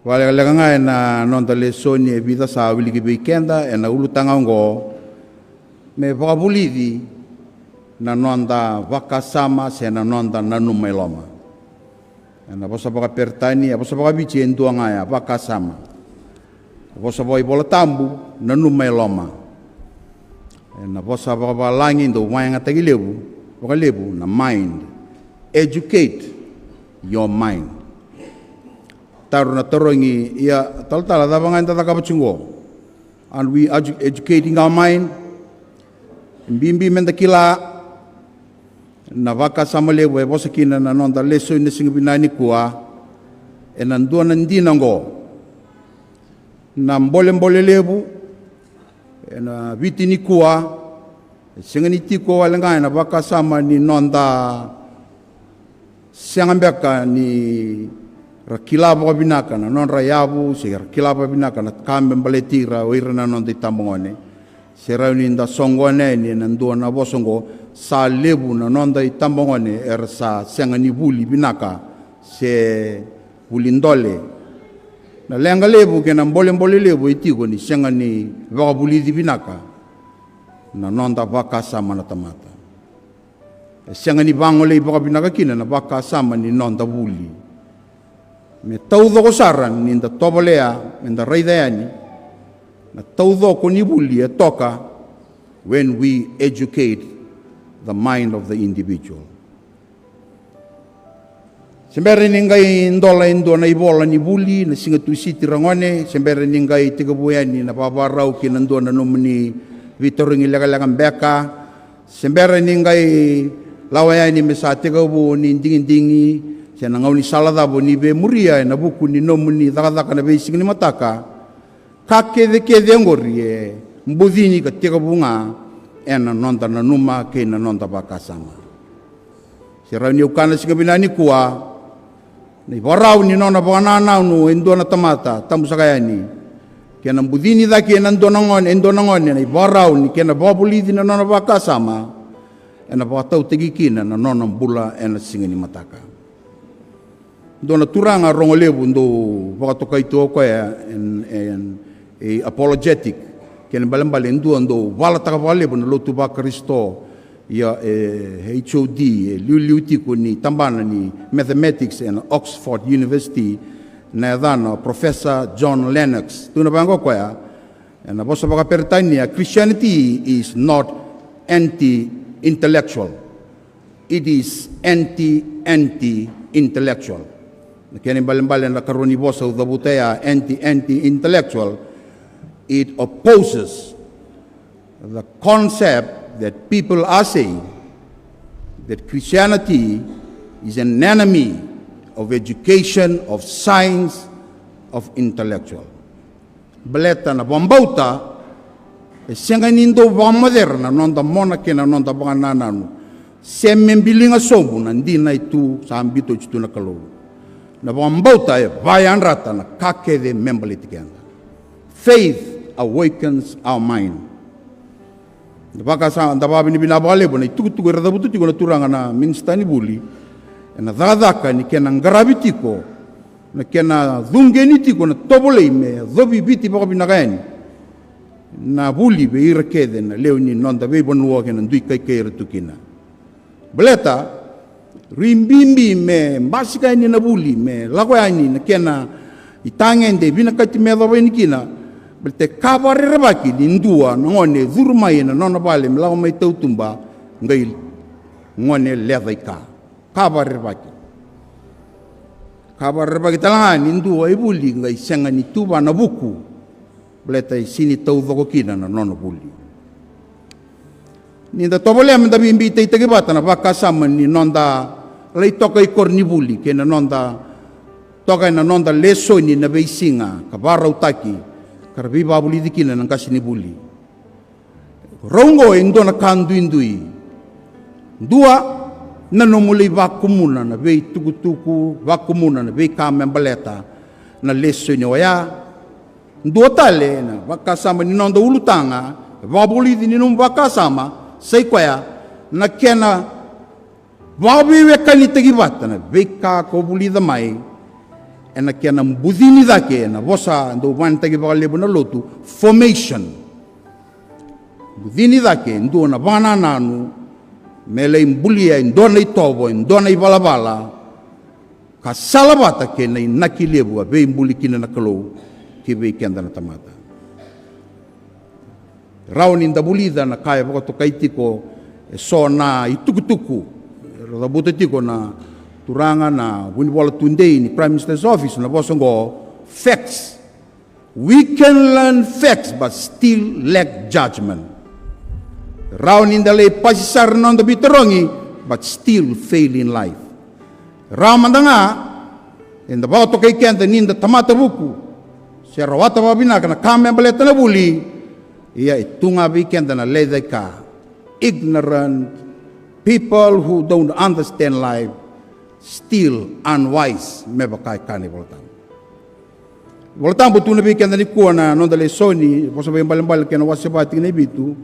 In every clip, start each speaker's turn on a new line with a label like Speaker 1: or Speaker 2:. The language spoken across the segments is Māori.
Speaker 1: Wale nga na Noda Lesoni e vida sa wiliki weekenda e na Ulutaga ngo me Vakavulici na Noda Vakasama se na Noda Loma. Na Vosa Vakapertani, a Vosa Vakavulici e Nduanga Vakasama. Vosa Vakaibalebale na Loma. Na Vosa Vakalangi ndo wanga Vakalebu na mind. Educate your mind. Taru na torongi ia taltala da bangan tata kapacungo. And we are educating our mind. Bimbi mendakila na Vakasama lewe Vosa kina na Noda Lesoni singibinani kuwa e nandua nandinango na mbole lebu e na vitini kuwa singani ko walenga na Vakasama ni Noda sangambeka ni rakilaba ka binaka na non rayabu si rakilaba binaka na kambe baletira oira na non ditambongone si rauninda songone ni nandua na bosongo sa lebu na non ditambongone sa sangani buli binaka se bulindole na lenga lebu ke na mbole lebu itigo ni sangani Vakavulici binaka na Noda Vakasama na tamata sangani bangole baka binaka kina na Vakasama ni Noda buli me taudo ko saran ninda tobolea minda raidayani na taudo ko ni buli toka when we educate the mind of the individual. Sembere ningai ndola na ibola ni buli na singa tuisiti rangone sembere ningai tigabuani na babarau ki nando na nomni vitoringi lagalangan beka sembere ningai lawayani mesa tigabu ni dingi siya nangaw ni saladabo ni be muria na buku ni nomni dakadaka na beising ni mataka kakede ngori mbudini ka tigabu na Noda na numa ke na Noda Vakasama. Si rauni ukana singabinani kuwa na ibarau ni nona banana no endo na tamata tamusakayani ke na mbudini daki na endo nangon na ibarau ni ke na Vakavulici na Noda Vakasama na bakatau tegikina na nona bula na singani mataka. Dona turanga rongolebu ndo vakatokaito ko en apologetic ken balembale ndo valataka valebu na lotu ba Kristo ya HOD liuti ko ni tambana ni mathematics and Oxford University na dana Professor John Lennox tuna bango ko ya na Vosa Vakapertani Christianity is not anti-intellectual, it is anti-intellectual. Kaya balembale na karuni Vosa udabutea anti-intellectual, it opposes the concept that people are saying that Christianity is an enemy of education, of science, of intellectual. Baleta na bambauta senganindo ba moderna non da monake na non da banananu semembilinga sobu nandina itu sambito itu na kalau na bambauta vayan rata na kakede membalitikenda. Faith awakens our mind. Vakasama da babi ni binabale bona itu radabutu tiko na turanga na minstani buli na dadaka ni kena ngarabitiko na kena dhungenitiko na tobole me dhobi biti baka binagani na buli be irakede na leo ni Noda be bonua kena ndui kai retukina beleta rimbimbi me mbasika ni na buli me lagoani na kena itangende binakati me dhobe ni kina belte kabare rebaki ni ndua ngone dhurmai na nona bale mlago mai tautumba ngai ngone levaika kabare rebaki talanga ni ndua ibuli ngai senga ni tuba na buku beleta sini taudoko kina na nona buli ni da tobole am da bimbi te bata na Vakasama ni Noda lei toka i korni buli ke na Noda toka na Noda Lesoni na beisinga ka barau taki karbi babuli dikina nang kasini buli rongo endo na kandu indui dua na nomuli vakumuna na bei tukutuku vakumuna na bei kamembaleta na Lesoni waya dua tale na Vakasama ni Noda Ulutaga Vakavulici ni num Vakasama sai kwaya na kena Wabi weka ni tegi bata na veka ko buli da mai na kia na mbudhini dake na Vosa ndo wantagi Vakaibalebale na lotu formation mbudhini dake ndo na vana nanu mele imbulia indona itovo indona ivalabala ka salabata ke na inakilebu a ve imbuli kina na kalou ke ve kenda na tamata rauni ndabulida na kaya vakatokaitiko so na itukutuku rabutitiko na turanga na winiwala tunday ni Prime Minister's Office na bosongo facts. We can learn facts but still lack judgment. Raun indale pasisar non da bitorongi but still fail in life. Raun mandanga inda bato kay kenda ninda tamata buku. Siya rawata babina kana kame baleta na buli iya itunga bi kenda na ledeka ignorant people who don't understand life. Still unwise mebakai kani voltam. Voltam betul nabi kena ni kuana Noda Lesoni Vosa Vakaibalebale kena wasibati kena bitu.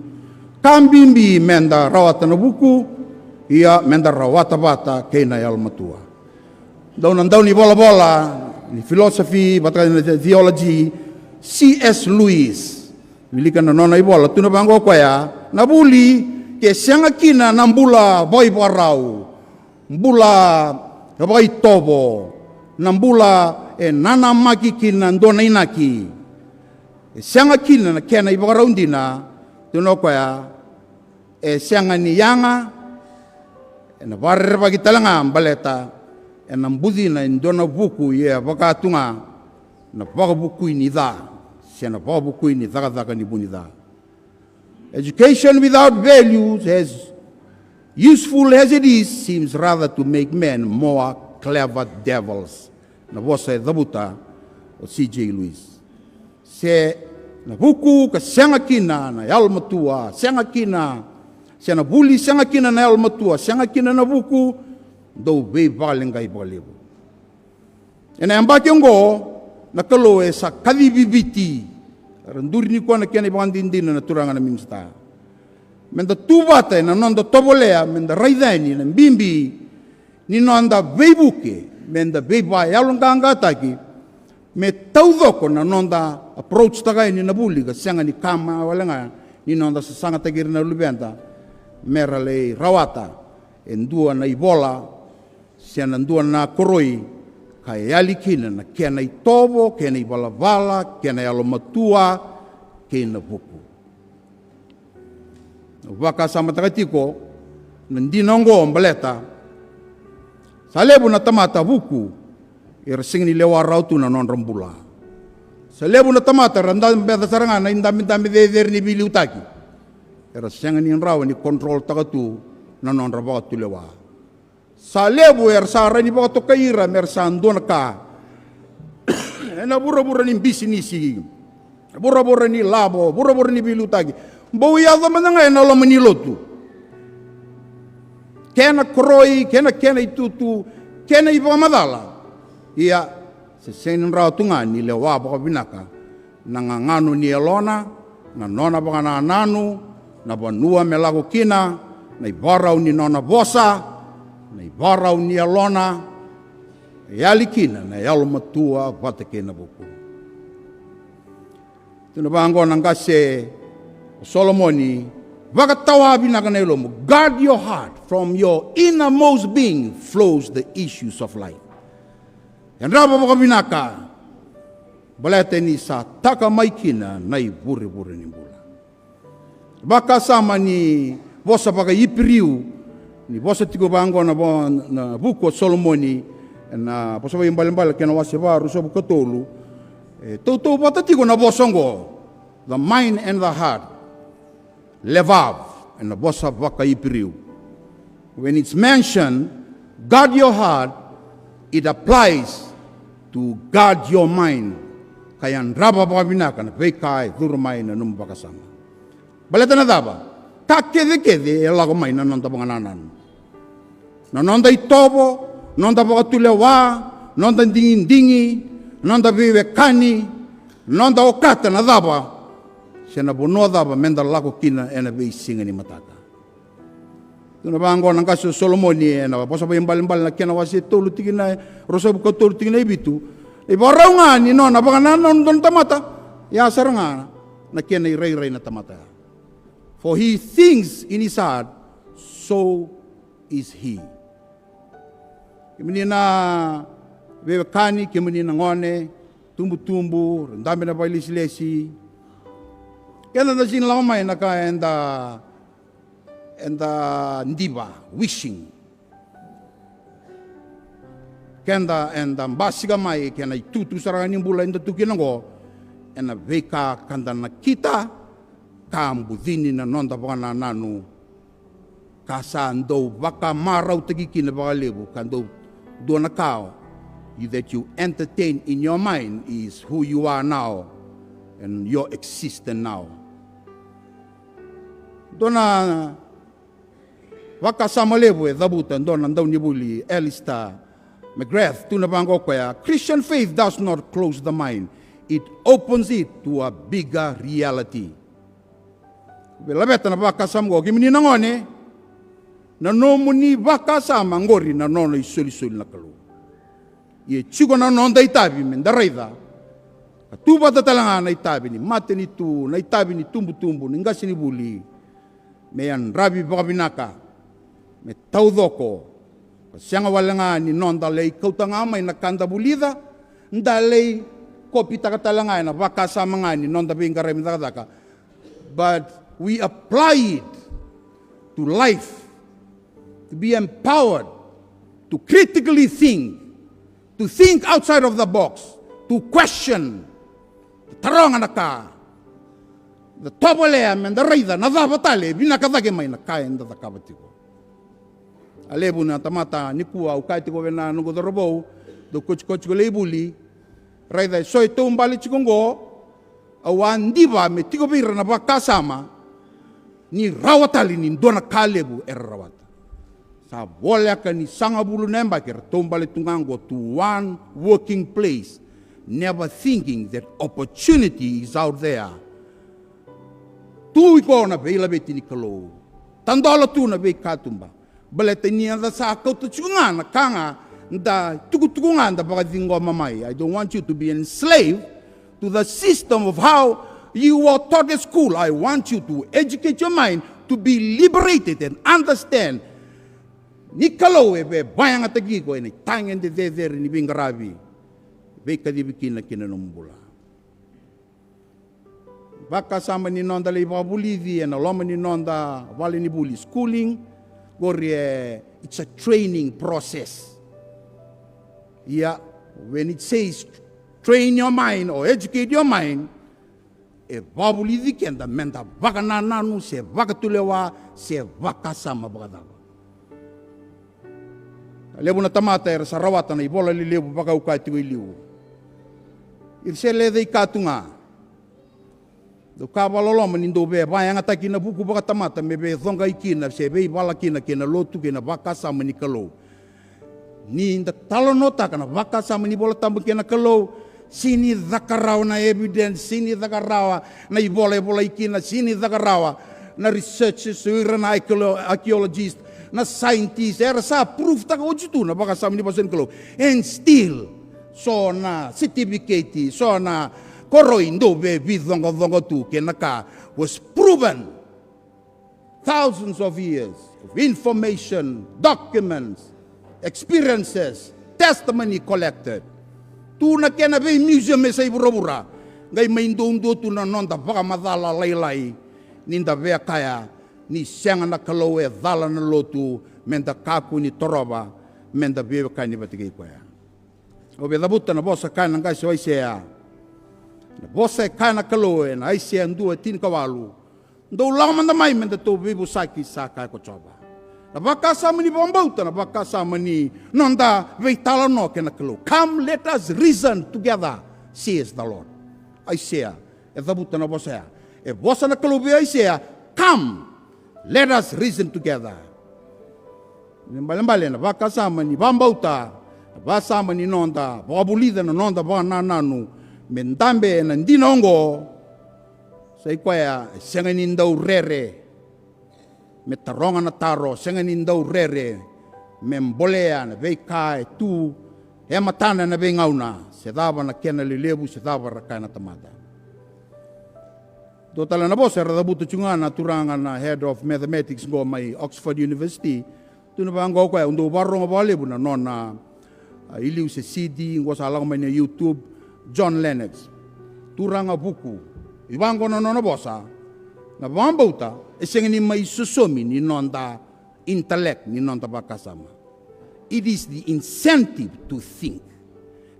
Speaker 1: Kambimbi menda rawata na buku ia menda rawata bata kena yalmatua. Daun ni bola ni filosofi batakan theology C.S. Lewis. Bilikan na nona ibola tuna bango kwaya nabuli ke sianga kina nambula boy barau. Mbula kabai tobo nambula nana maki kina ndona inaki sianga kina na kena ibaraundina tuno kwaya sianga ni yanga na barba kitalanga baleta na mbudi na ndona buku ye bakatunga na buku ni da siana buku ni daga ni bunida. Education without values has useful as it is, seems rather to make men more clever devils. Na Vosa dabuta o C.J. Lewis. Se na buku ka sianga kina na yalmatua, sianga kina, siya na buli sianga kina na yalmatua, sianga kina na buku, do be valengai Vakaibalebale. Ena ambaki ngo na kaloe sa kadibibiti. Randuri ni kuana kena ibangandindina na turanga na minsta. Menda tubata na nonda tobolea menda raidani na bimbi ni nonda veibuke menda veiba yalonganga taki me taudoko na nonda approach tagai ni nabuli ka sianga ni kama walanga ni nonda sasanga tagir na lubenta merale rawata endua na ibola siana ndua na koroi kaya yalikina na kena itobo kena ibalavala kena yalomatua kena buku. Vakasama takatiko nandinongo baleta salebu na tamata buku irsing ni lewa rautu na non rambula salebu na tamata randa beda saranga na indami deder ni Ulutaga irsing ni raw ni control takatu na non rabatu lewa salebu sara ni bakato kaira mersando na ka na bura ni business bura ni labo bura ni Ulutaga. Bawiyada man nga na Loma nilotu. Kena kroi, kena itutu, kena ipamadala. Iya sa senin rautu nga ni Lewa Vakabinaka nangangano ni Loma na nona baka na nanu na banua melago kina na ibaraw ni nona Vosa na ibaraw ni Loma yalikina na yalmatua vatake na buku. Tunabango nang kasi Solomoni, vakatawa binaka na ilomo. Guard your heart. From your innermost being flows the issues of life. Yan raba mo kabinaka. Balete ni sa takamaykina na iburi-buri ni bula. Vakasama ni Vosa Vakaibalebale ni Vosa tikubango na buko Solomoni na Vosa Vakaibalebale kena wasiva ruso bukatolu. Toto patatiko na Vosongo. The mind and the heart. Levav and the Vosa Vakaibalebale. When it's mentioned, guard your heart, it applies to guard your mind. Kaya raba babinaka na vekai durmay na nung Vakasama. Baleta na daba, kakede-kede elago may na nonda pangananan. Na nonda itobo, nonda pakatulewa, nonda dingin-dingi, nonda vivekani, nonda okata na daba, siya na buno daba, menda lako kina ena beisinga ni matata. Tuna bango ng kaso Solomoni na Vosa Vakaibalebale na kinawasi tulutigin na rosa buka tulutigin na ibitu Ibarau nga ni no na baka nanon don tamata. Yasar nga na kena iray-ray na tamata. For he thinks in his heart, so is he. Kimini na vevakani, kimini na ngone, tumbu-tumbu, dami na bailis-lesi. Kaya na sin Loma na ka and ndiba, wishing. Kenda and basiga mai kena itutu sarangan yung bula inda tukinango ena veka kanda na kita kambudini na nonda baka nanu kasando baka marau tagiki na baka lebu kando doon na kao that you entertain in your mind is who you are now and your existence now. Doon na Vakasama lebu dabutan doon ang daw nibuli Elista McGrath, Christian faith does not close the mind. It opens it to a bigger reality. Belabeta na Vakasama ko, kimini nangone, na nomuni Vakasama ngori na nono isuli-suli na kalu. Ye chigo na nonda itabi men, darayda. Katuba tatalanga na itabi ni, mate ni tu, na itabi ni tumbu-tumbu, ningasi ni buli. Mayan rabi bakabinaka, me taudoko, Siyang wala nga ni non dalay kautanga may nakanda bulida, dalay kopi takatalanga na Vakasama nga ni non dabing karami takataka. But we apply it to life, to be empowered, to critically think, to think outside of the box, to question, tarong anaka, the topolem and the raider, nadabatale, binakatake may nakain da kabatigo. Alebu na tamata nikua ukati ko na no godorobo do coach ko lebuli raida so ito umbali chikongo awan diba me tigo bira na Vakasama ni rawatali ni dona kalebu rawata sa bolya ka ni sangabulu nemba ker tombali tungango to one working place, never thinking that opportunity is out there. Tu iko na bela beti ni kalo tandola tu na be katumba balete ni anda sa kautu chunga na kanga da tukutukunga da bakadingo mamai. I don't want you to be enslaved to the system of how you were taught at school. I want you to educate your mind to be liberated and understand. Ni kalo be bayang atagi ko ni tangen de der ni bingarabi be kadibikin na kinanumbula. Vakasama ni nonda Lewa bulidi and Loma ni nonda wali ni buli schooling. It's a training process. Yeah, when it says train your mind or educate your mind, e babuli dikenda menda vakanananu se vakatulewa se Vakasama bagadawa. Lebu na tamata era sarawata na ibola lilebu bakaukai tigo iliu. Irsele de katunga. Do kabaloloma nindo be bayang ataki na buku baka tamata mebe zonga ikina se be bala kina lotu kina Vakasama ni kalo. Ni inda talonota kana Vakasama ni bola tambu kina kalo sini zakarawa na evidence, sini zakarawa na ibola ikina, sini zakarawa na researchers, na archaeologists, na scientists, era sa proof taka ojitu na Vakasama ni basen kalo. And still so na certificate, so na Koroindo be vidongo tu kenaka was proven thousands of years of information, documents, experiences, testimony collected. Tu na kena be museum me say burabura. Ngai maindo tu na nonda baka madala lailai ninda be kaya ni sianga na kaloe dala na lotu menda kaku ni toroba menda be kani batigi kwaya. Obe dabuta na Vosa kana ngai so Osea. Vosa kana kaloe na Osea ndua tin kawalu. Ndo Loma na mai menda to bibu saki saka ko choba. Na Vakasama ni bombauta na Vakasama ni nonda veitala no kena kalo. Come let us reason together, says the Lord. Osea e dabuta na Vosa. E Vosa na kalo be Osea, come let us reason together. Mbale na Vakasama ni bombauta, Vakasama ni nonda, babulida na nonda ba nananu. Mendambe na ndinongo sa ikwaya senganin daw rere metaronga na taro senganin daw rere membolea na veikai tu He matana na be ngauna, se dava na kena lelebu, se dava rakaina tamata. Do tala na Vosa ra butu chungana turanga na head of mathematics go mai Oxford University. Tuna ba ngo kwa undo barro ngabalebu na nona iliu se CD ngo sa lang mai na YouTube John Lennox. Turanga buku. Ibango na nona Vosa. Na bambauta esengeni mai susomi ni nonda intellect ni Noda Vakasama. It is the incentive to think.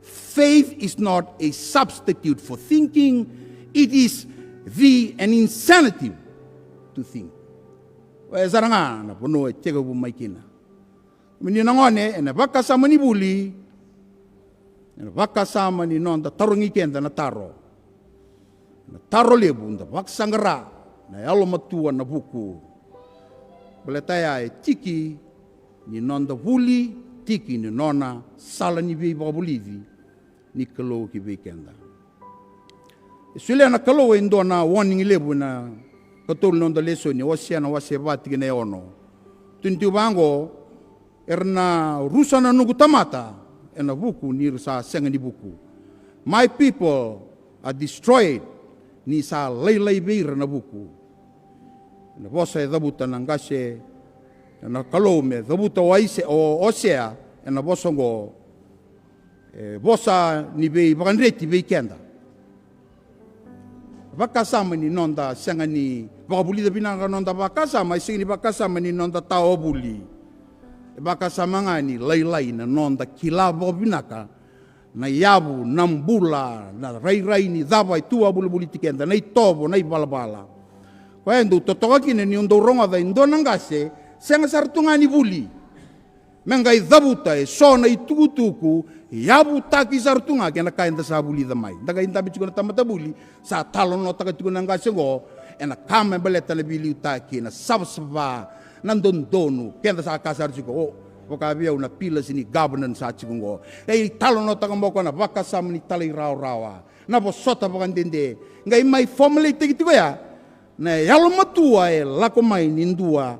Speaker 1: Faith is not a substitute for thinking. It is an incentive to think. Wa zaranga na pono e tega bu maikina. Mini nangone ena Vakasama ni buli. Ena Vakasama ni nonda tarongi kenda na taro. Na taro lebu nda Vaksangara na yalo matua na buku. Beletaya e tiki ni nonda vuli, tiki ni nona, sala ni vei babulivi, ni kalau ki vei kenda. Sulia na kalau e ndona warning lebu na katul nonda Lesoni, Osea na Hosea vati kene ono. Tuntiu bango, erna rusa na nugu tamata, ena buku ni sa senga ni buku. My people are destroyed, ni sa lay beira na buku. Na Vosa e dabuta na ngase na kalome dabuta waise o Osea na Vosa ngo Vosa ni be baganreti be kenda Vakasama ni nonda sanga ni Vakavulici binanga nonda Vakasama isini Vakasama ni nonda taobuli Vakasama ngani lai na nonda kilabo binaka na yabu nambula na rai ni dava tua bulu tikenda na itobo na balabala. Quando totoka kine ni undo ronga da indona ngase senga sartunga ni buli menga idabuta e sona itukutuku yabu taki sartunga kena kainda sa buli da mai daga inda bichu na tamata buli sa talon no taka tukuna ngase go ena kame beleta le bili utaki na sabsaba nandondonu kenda sa kasar chiko o Vakavia una pila sini governance sa chiko go e talon no taka moko na Vakasama ni tali rawa na Vosota bagandende ngai mai formally tikitiko ya na yalo matua e lako mai nindua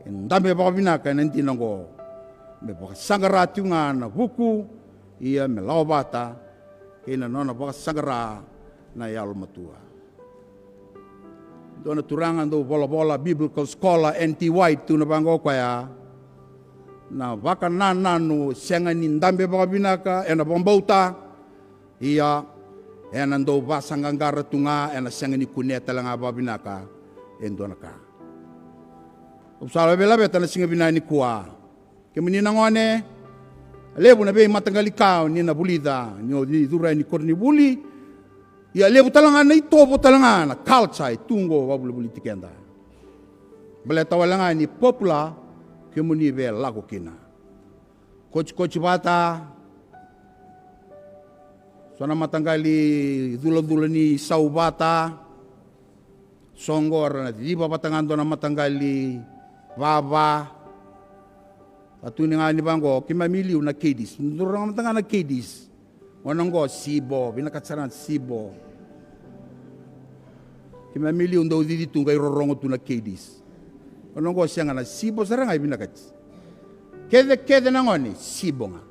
Speaker 1: ndame babinaka nanti nango me sangara tunga na buku ia me lawbata ina nona sangara na yalo matua dona turanga do bola biblical scholar NT White tuna bango kwaya na vaka nanu senga ni ndambe babinaka ena bombauta ia ena ndo vasangangara tunga ena senga ni kuneta langa babinaka endona ka usala bela beta na singa binani kuwa kemini nangone lebu na be matangali ka ni na bulida ni odi dura ni korni buli ya lebu talanga na itobo talanga na culture tungo babuli tikenda bela tawalanga ni popular kemuni be lago kina coach bata Sona matangali dula ni saubata songor na di ba patangando na matangali baba atuni nga ni bango kimamiliu na kedis ndurang matanga na kedis wanongo sibo binakatsaran sibo kimamiliu ndo di tungai rorongo tu na kedis wanongo sianga na sibo saranga binakats kede nangoni sibo nga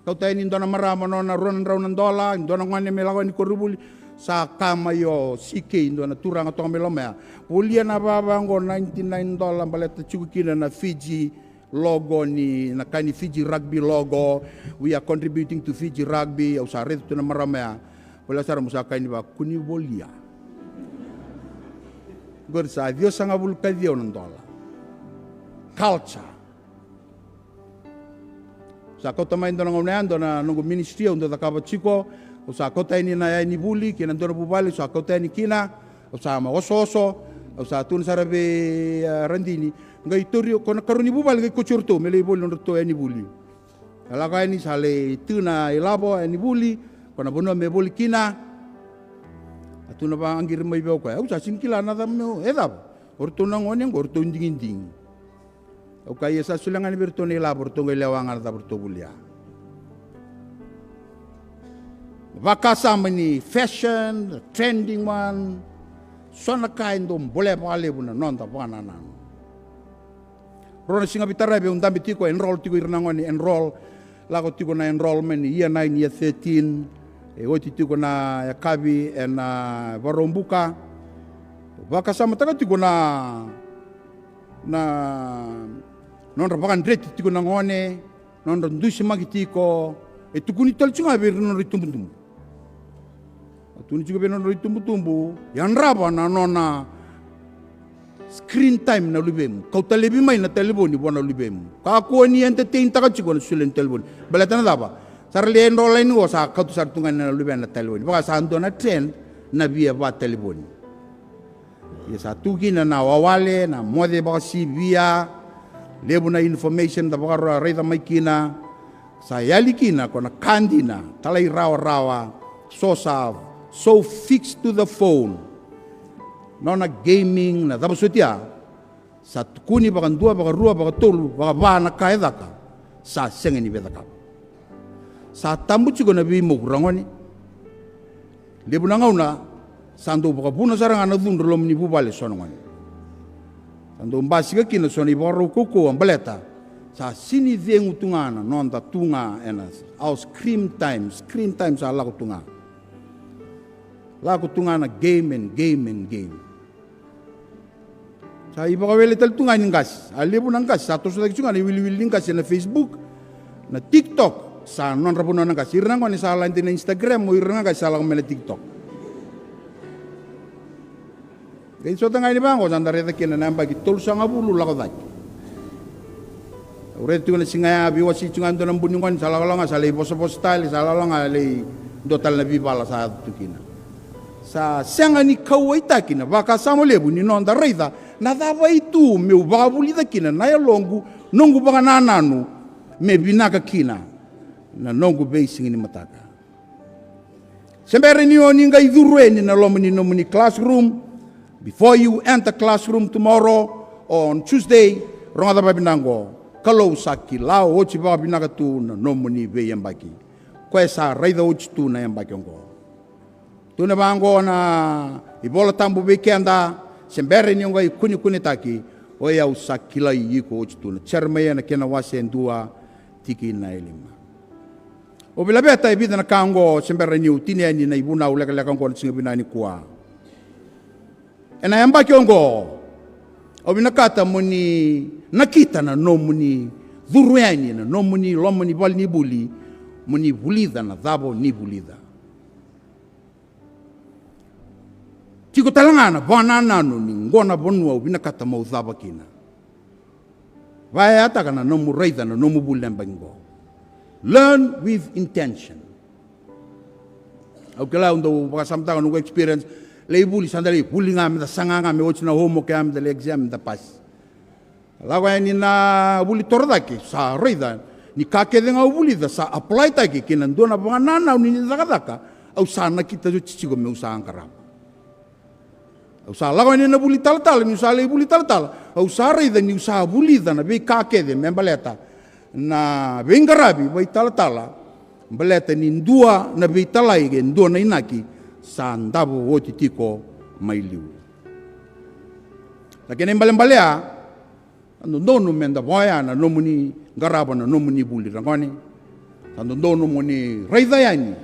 Speaker 1: kau tayo ni ndona marama no na ronan dola ndona ngane melawan ni korubuli sa kama yo sike ndona turanga to meloma ulia na baba ngo $99 baleta chukina na Fiji logo ni na kani Fiji rugby logo we are contributing to Fiji rugby au sa retu na marama wala sara musa kani ba kuni bolia gorsa dio sanga bulka dio ndola culture sa kota mai ndona ngauneando na nungu ministry undo takaba chiko o sa kota ini na ni buli kina ndona bubali sa kota ini kina o sa ma oso o sa tun sarabe randini ngai torio kona karuni bubali ngai kuchurto mele boli ndorto ini buli ala ka ini sale tuna ilabo ini buli kona bono me boli kina atuna ba angir mai be ko o sa sinkila na dam edab orto na ngone orto nding o kaya sa sulangan bertone labor tunggu lewangan ta bertobulia Vakasama ni fashion the trending one sona kain dom boleh bale buna nonta bananan rona singa bitara be undam bitiko enroll tiko irnangoni enroll Lako tiko na enrollment year 9, year 13. Oti tiko na kavi na varombuka. Vakasama taka tiko na nonra pakandreti tiko na ngone. Nonra ndusi magi tiko. Tukuni talchunga beri nonra tumbu-tumbu. Tuni juga beri nonra tumbu-tumbu. Yang raba na nona screen time na lubemu. Kau telebi mai na telefoni buona lubemu. Kako ni entertain taka chiko na sulen telefoni. Balatan na dapa. Sarli enroll ini sa kau tu sartungan na lubemu na telefoni. Baka sa ando na trend na via ba telefoni. Ya sa tuki na wawale na mode baka si via lebu na information da baka reda mai kina sa yali kina kona kandina talai rawa so fixed to the phone. Nona gaming na tapos sutia sa tukuni baka dua baka rua baka tolu baka ba na kaedaka sa sengeni bedaka sa tambu chigo na bi mograngoni lebu na ngauna sando baka buna sarang ana dun Loma ni bubale sonongani sando mbasiga kina soni baro koko ambaleta sa sini vengu tungana nonda tunga enas au screen time sa laku tunga na game. Sa iba ka wele tal tunga ningas. Alibu nangkas satu sudah kicungan wili ningkas na Facebook, na TikTok sa non rapuno nangkas. Irang ko ni sa lain na Instagram mo irang nangkas sa lang mele TikTok. Kaya so tangay ni bangko sandari ta kina namba kitol sa ngabulu lako dak. Uret tu na singaya biwa si cungan do ng buningon sa lalang sa lay postal sa lalang lay dotal na bibala sa tukina. Sa senga ni kawai takina Vakasama lebu ni nonda reida na dava itu meu Vakavulici kina na ya longu nongu baka nananu me binaka kina na nongu basing ni mataka. Sembere ni oni nga idurweni na Loma ni nomuni classroom. Before you enter classroom tomorrow on Tuesday ronga da binango kalau saki lao ochi baka binaka tu na nomuni be yambaki. Kwa sa reida ochi tu na yambaki ongo. Tuna bango na ibola tambu bekenda sembere ni ngai kuni taki oya usakila yiko ochituna charmeya na kena wase ndua tiki na elima obila beta ibida na kango sembere ni utini ni na Vunau leka kango singa binani kwa ena yamba kiongo obinakata muni nakita na no muni dhurweni na no muni Loma ni bali ni buli muni bulida na dhabo ni bulida. Tiko talangana banananu ni ngona bonua binakata mau dhaba kina. Vaya ataka na nomu reida na nomu bulembango. Learn with intention. Au kala undo Vakasama nungu experience lei buli sandali buli ngame da sanga ngame ochina homo ke am da exam da pas. Lawa ni na buli tordaki sa reida ni kake denga buli da sa apply taki kina ndona banana ni zakadaka au sana kita jo chichigo me usa angkara. Usaha lawan ni na buli tal-tal, ni usaha buli tal-tal. Usaha reida ni usaha buli na be kakede membaleta na bengarabi be tal-tala. Baleta ni ndua na be talai ge ndua na inaki sa ndabu oti tiko mailiu. Lakini mbalea ndono menda boya na nomuni garaba na nomuni buli rangoni. Ndono moni reida yani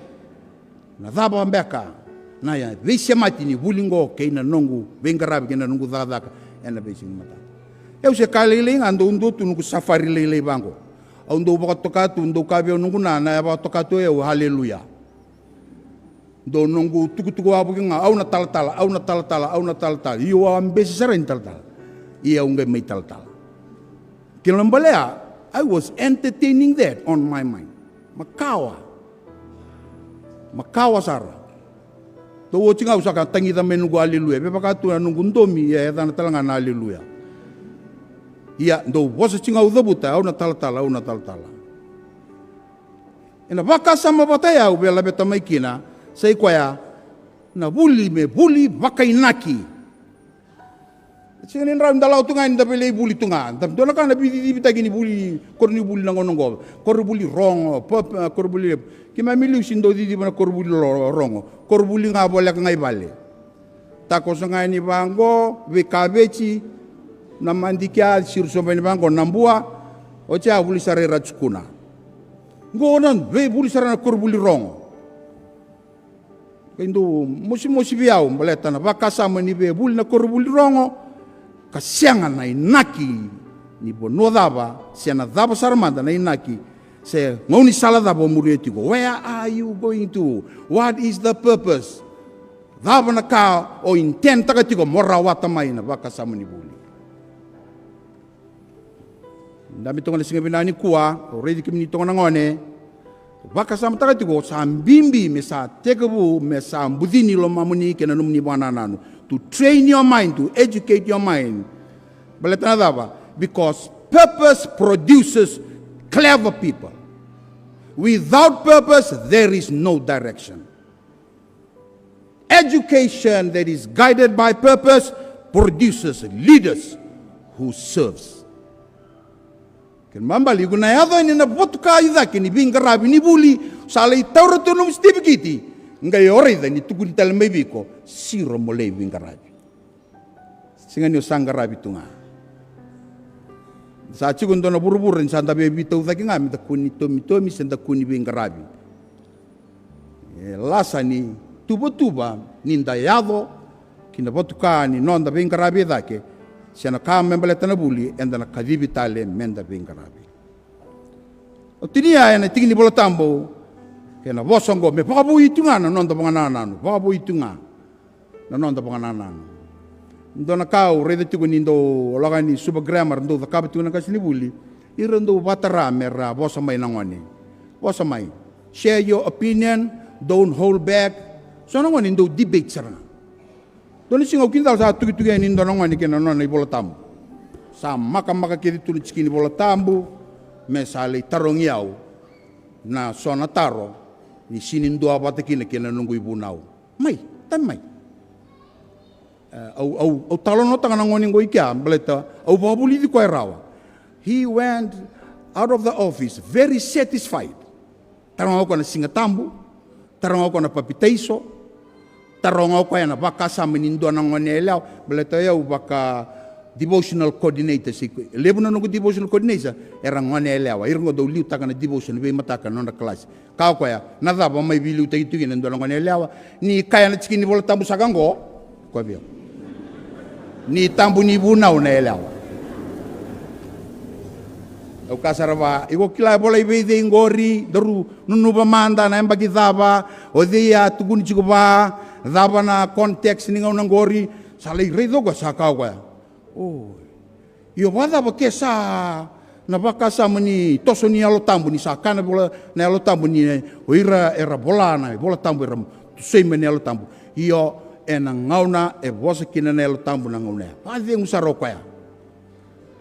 Speaker 1: na dhaba mbeka. Naya vesia mati ni bulingo keina nongu bengarabi keina nongu dhadaka ena besi mata. Eu se kalele ando undo tu nongu safari lele bango. Ando baka tokatu ndo kabio nongu na baka tokatu eu haleluya. Do nongu tuku abu kinga au na tal-tala. Iyo ambesi seren tal-tala. Iya unga mai tal-tala. Kilombalea I was entertaining that on my mind. Makawa sara. To watching out saka tangi da menunggu haleluya. Be pakatu na nunggu ndomi ya na talanga na haleluya. Iya ndo Vosa chinga udabuta au na tal-tala. Ina Vakasama bataya u bela beta maikina sai kwaya na buli vakainaki. Singin ram dalau tunga inda beli buli tunga. Dam dona kana bi tagini buli korni buli nangonongo. Kor buli rongo, kor buli kima miliu sindo di bana kor buli rongo. Kor buli nga boleh ngai bale. Tako sangai ni bango Vakaibalebale namandikia sirso bani bango nambua ocha buli sare rachkuna. Ngonan, we buli sarana korbuli rongo. Kaindo, mosi biau, baleta na vakasama ni we buli na korbuli rongo, kasianga na inaki, ni bo no dava, siana dava saramanda na inaki, se ngoni sala dava murietigo, where are you going to? What is the purpose? Dava na ka o intent takatigo, mora wata mai na vakasama ni buli. Dami tonga singa binani kuwa, already kimi tonga ngone. Vakasama takatigo sa mbimbi me sa tegabu me sa mbudini Loma muni kena numni bana nanu. To train your mind, to educate your mind. Baletana dava, because purpose produces clever people. Without purpose, there is no direction. Education that is guided by purpose produces leaders who serves. Mambali guna yada ni na botuka ida kini bingarabi ni buli sala itauro to num stibikiti ngai orida ni tukun talmebiko siro mole bingarabi singani sangarabi tunga sa chigundo na burubur ni sanda bebi to zaki ngami ta kuni tomi senda kuni bingarabi lasani tuba ninda yado kina botuka ni nonda bingarabi dake siana ka membele tanabuli enda na kadibi tale menda bingarabi. O tinia ena tingni bola tambo kena Vosa me pabu itunga na nonda banganana pabu itunga na nonda banganana. Ndona kau rede tigo nindo olagani Suva grammar ndo da kabatu na kasini buli irendo watara mera Vosa mai nangoni. Vosa mai share your opinion, don't hold back. So nangoni ndo debate sarana. Doni singo kinda sa tugi ni ndo ngani kena nona i bola tambu. Sa maka kiri tuli chikini bola tambu me sa le tarongi au na sona taro ni sini ndo abata kena nungu i Vunau. Mai, mai. Au talono tanga ngoni ngoi kia baleta au babuli di koe rawa. He went out of the office very satisfied. Tarong ako na singa tambu, tarong ako na papitaiso, tarong ako na vakasama nindo na ngone elao, baleta yau baka devotional coordinator si lebu na nungu devotional coordinator era ngone elao, irongo do Ulutaga na devotion be mataka nona class. Kau koya nadaba mai bilu tagi nindo na ngone elao, ni kaya na chikini bola tambu sagango, koe bio. Ni tambu ni Vunau na elao. O kasarava iko kila bola ibede ngori daru nunuba manda na embagi dava o dia tukuni chikuba dava na context ninga ngori salai redo go sakau ga. Oh. Io vada ba kesa na vakasama ni toso ni alo tambu ni sakana bola na alo tambu ni o ira era bola na bola tambu era tuseime ni alo tambu. Io ena ngauna e Vosa kina na alo tambu na ngauna. Pade ngusaro kwa.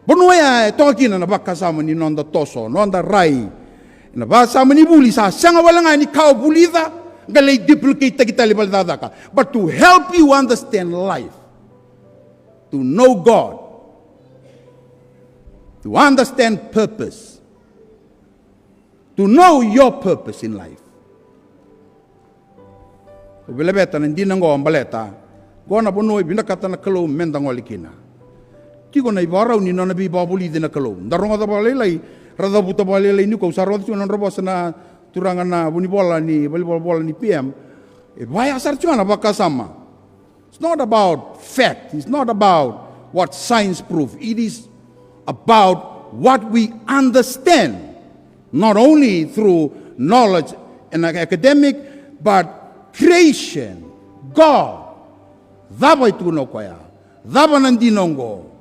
Speaker 1: Bonoya tokina na vakasama ni nonda toso, nonda rai. Na vakasama ni buli sa sanga walanga ni kau bulida galay duplicate kita libal dadaka. But to help you understand life, to know God, to understand purpose, to know your purpose in life. Bilabeta na hindi nango ang baleta, gona bonoy binakata na kalo mendang walikina. Tigo na ibarau ni nona bi babuli de na kalo. Daronga da balelai, rada buta balelai ni ko sarwa tu na robosa na turangan na buni bola ni bola ni PM. E vai asar tu na vakasama. It's not about fact, it's not about what science prove. It is about what we understand, not only through knowledge and academic, but creation, God. Daba itu no koya. Daba nandinongo.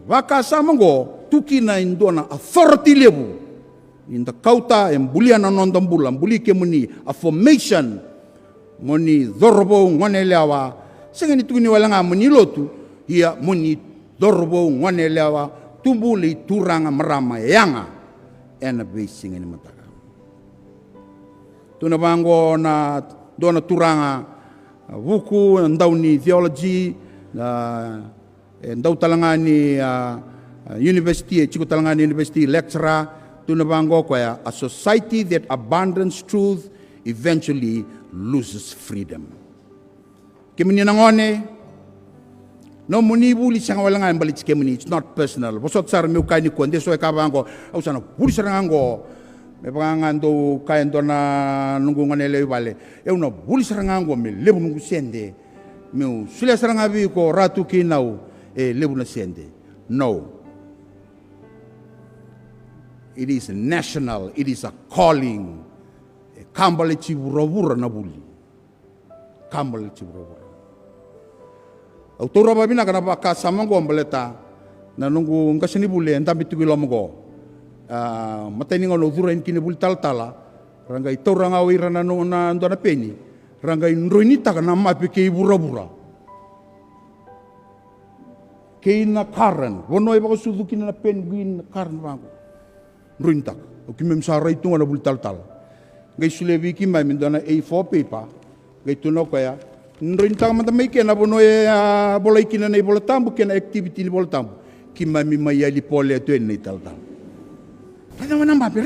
Speaker 1: Vakasama go tukina indona authority level in the kauta and buliana nondam bulam buli ke muni a formation muni dorbo ngone lewa sengeni tukini walanga muni lotu ia muni dorbo ngone lewa tumbuli turanga marama yanga ena basing ni mataka tuna bango na dona turanga buku ndauni theology na ndau talangani university chiku talangani university lecturer tuna bango kwa a society that abandons truth eventually loses freedom kemini nangone no muni buli sanga walanga mbali kemini it's not personal bosot sar mi ukani ko ndeso ka bango au sana buli sarango Me pangando kaendo na nungungan ele vale. Eu na buli sarangango me lebu nungu sende. Meu sulia sarangavi ko ratu kinau lebu na sende. No. It is national. It is a calling. Kambale chiburavura na buli. Kambale chiburavura. Autora babina kana Vakasama ngombaleta na nungu ngasini buli entambi tugilomo go. Matay nga no durain kinibul taltala rangay torang awira na no na ando na peni rangay nruinita ka na mapike ibura-bura kay na karan wono ay bako suduki na penguin na karan bago nruinita o kimem saray ito nga na bul taltala ngay sulevi kimay mindo na A4 paper ngay tuno kaya nruinita ka matamay kaya na wono ay bolay kina na ibolatambo kaya na activity ni bolatambo kimay mimayali pole ito na italtala. Reda mana mapi.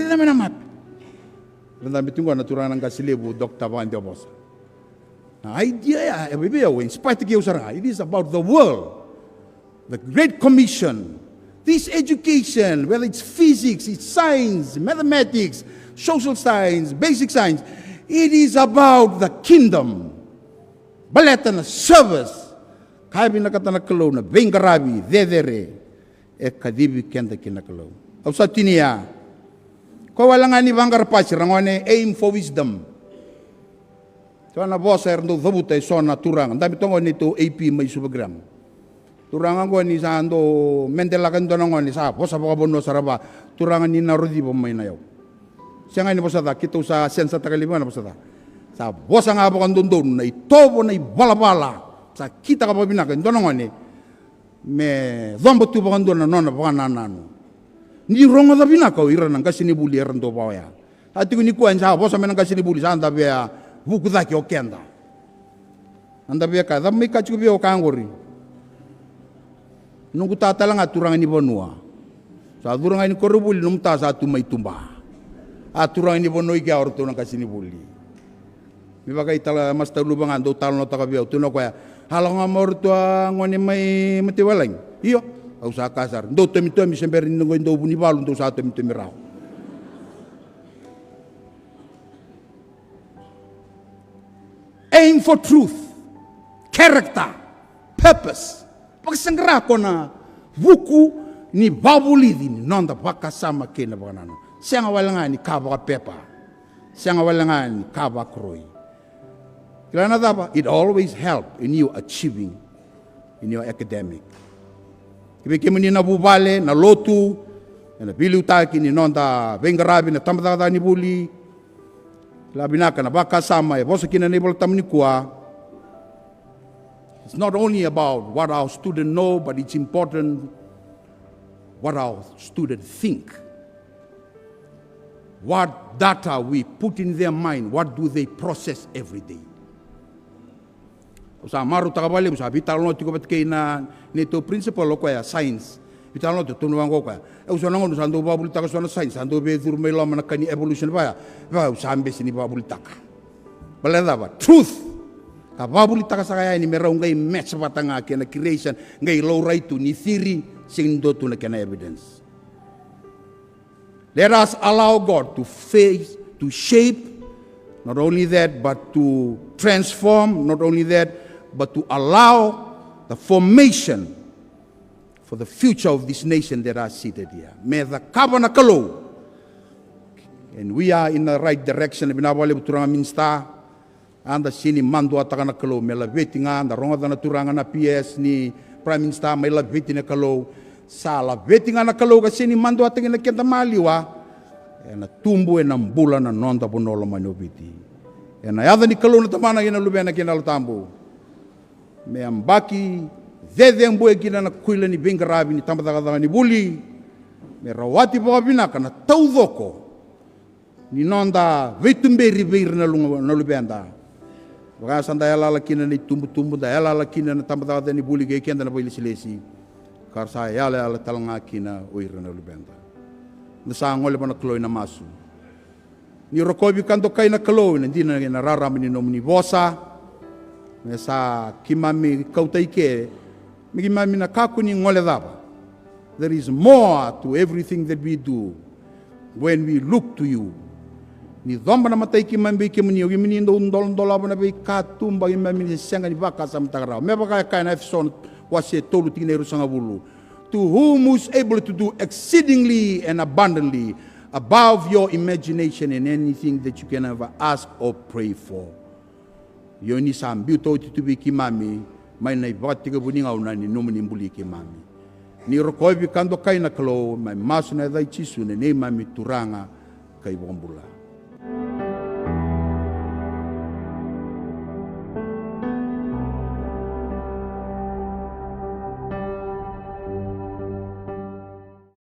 Speaker 1: Reda bitungo na turang ng kasilebu Dr. Vosa. Idea ya, in spite of it is about the world, the Great Commission, this education, whether it's physics, it's science, mathematics, social science, basic science, it is about the kingdom. Baleta na service. Kaya binakata na kalaw na bengarabi, dedere, kadibi kenda kinakalaw. Au sa tinia. Ko wala nga ni bangar pasi rangone aim for wisdom. So na Vosa erndo dhabuta so na turang. Dami tongo nito AP may subagram. Turangan ko ni sa ando mendelakan do nangoni sa Vosa bono saraba. Turangan ni narodi bo may nayaw. Siya nga ni Vosa da kito sa sensa takalima na Vosa da. Sa Vosa nga bo kandondon na itobo na ibalabala. Sa kita ka babinakan do nangoni me dhambo tu bo kandon na nona bo kananano. Ni rongo da bina ko ira nang kasini buli erando bawaya. Ati ko ni kuan sa Vosa menang kasini buli sa anda bea buku da ki okenda. Anda bea ka da mai ka chu bea kangori. Nunggu tata lang aturangan ni bonua. Sa aturangan ni korubuli num ta sa tu mai tumba. Aturangan ni bonoi ki orto nang kasini buli. Mi bagai tala mas talu bangan do talo ta ka bea tu no ko ya. Halong amor tu ngone mai mati walang. Iyo. Au sa kasar ndo temi sember ndo buni balu ndo sa temi rao aim for truth, character, purpose pagsangra ko na buku ni babulidi ni Noda Vakasama kena banano siya nga wala ni kaba pepa siya nga wala ni kaba kroy kilana daba it always help in you achieving in your academic. Kibikimuni na bubale, na lotu, na Ulutaga ni Noda Vengarabi na tamada ni buli. Labi na ka na Vakasama e Vosa kina nebol tamni kuwa. It's not only about what our students know, but it's important what our students think. What data we put in their mind, what do they process every day. Sa maru takabali sa vital no tiko batke na nito principle lo ya science vital no tunu wango ka usa nango sando babul taka sona science sando be dur me Loma na kani evolution ba usa ambe sini babul taka balenda ba truth ka babul taka sa kaya ni merong ngai match batanga kena creation ngai low right to ni theory sing do to na kena evidence. Let us allow God to shape, not only that, but to transform, not only that, but to allow the formation for the future of this nation that are seated here. May the Kabanakalo, and we are in the right direction. Binabali buturanga minsta, anda sini mandu atakanakalo. May la vetinga, anda ronga na turanga na PS ni Prime Minister. May la vetina kalo, sa la vetinga na kalo kasi ni mandu atangina kenta maliwa. Na tumbu e nambula na Noda bonolo manobiti. Na yada ni kalo na tamana ina lubena kinalatambu. Me ambaki zeze mbue kina na kuila ni bengarabi ni tambataka ni buli me rawati bobina kana taudoko ni Noda vetumberi beir na lubenda baka sanda yala kina ni tumbu da yala kina na tambataka ni buli ge kenda na boili silesi karsa yala talanga kina oira na lubenda nasa ngole bana kloy na masu ni rokobi kanto kay na kloy na di na nararami ni nomni Vosa. Sa kimami kautaike, mikimami na kakuni ngole daba. There is more to everything that we do when we look to you. Ni dhomba na matai ki mambi ki muni ogi muni ndo ndola bana be katumba i mambi senga ni vakasama tagarau. Me baka kai na efson wase tolu tineru sanga bulu. To whom is able to do exceedingly and abundantly above your imagination and anything that you can ever ask or pray for. Yo ni sambi to tubi ki mami mai na ibatiga buninga unani nomuni mbuli ki mami. Ni rokoi bi kando kai na klo mai masu na dai chisu ne mami turanga kai bombula.